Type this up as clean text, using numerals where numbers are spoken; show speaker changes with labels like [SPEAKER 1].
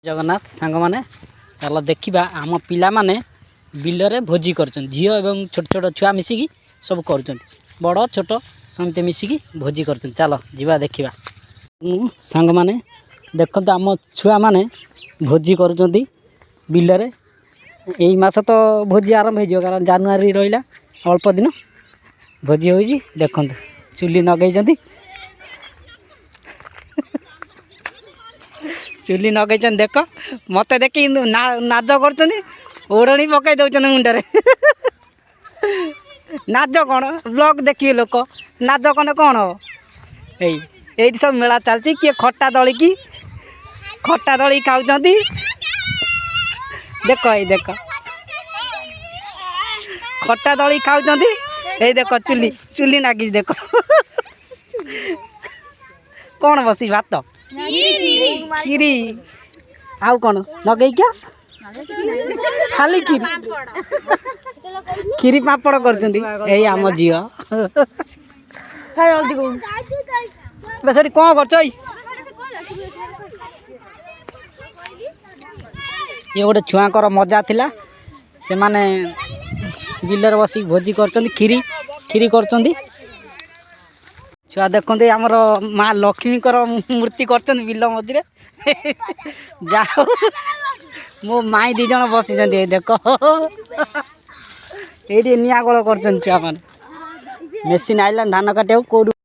[SPEAKER 1] जगन्नाथ सांग मैंने चल देखा आम पिलाने बिलरे भोजी कर झी और छोट छोट छुआ मिसिकी सब कर बड़ छोट समते मिसिकी भोजी कर चल जा देखा सांग मैंने देखते आम छुआ मैंने भोजी कर बिलरे यही मास तो भोजी आरंभ हो कारण जानुरी रहा अल्प दिन भोजी हो देखते चुली नगई चुली नगई देख मत देखी नाच कर ओढ़णी पकई दौरान मुंडे नाच कौन ब्लॉग देखिए लोक नाच कौन कौन हम यही सब मेला चलती किए खटा दली खाऊ देख ये देख खटा दली खाऊ ये देख चुली चुली नागी देख कौन बसी भात खीरी आउ कौन नगई क्या खाली खीरी पापड़ कर आम झील कौन कर ये गोटे छुआ मजा थिला से माने बिलर बसी भोजी कर खीरी खीरी कर छुआ देखते आमर माँ लक्ष्मी मूर्ति कर बिल मझे जाओ मो माई दी जन बस देख ये निगोल कर छुआ मैंने मेसीन आइला धान काटे कौट